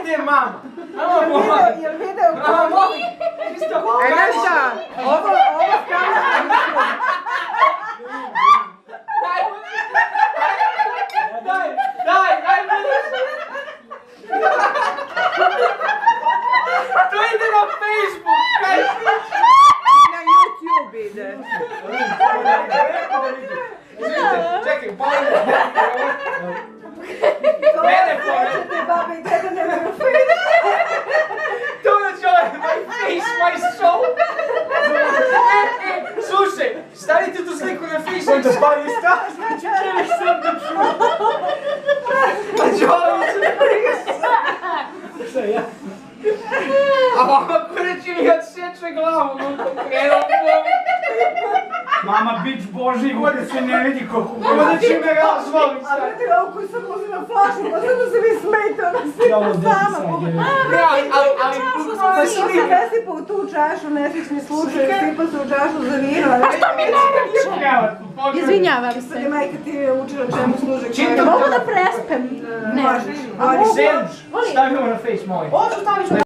gdje je mama? Jel video ko? Znaš šta? Ovo stavljam na YouTube. Daj, to ide na Facebook! Na YouTube ide. Čekaj, pojde. Mene pojde. Te babe i dede ne mogu fejde. To je my face, my soul. Slušaj, stavite tu sliku na Facebook. Onda spali stav, znači čeli sam da čuo. Pa Đolić, šta ja? A mama kureći mi odseče glavu, mama, bić Boži, vode se ne vidi koliko vode će me razvali. A vrati ovu koju sam uzela flašu, pa sad da se vi smete, ona slika sama. Pa što se nesipa u tu čašu, neslični slučaj, sipa se u čašu za vino. A što mi neće? Izvinjavam se. Sada majka ti je učila čemu služe. Mogu da prespem? Ne. Senč, stavimo na face moj. Ovo što staviš na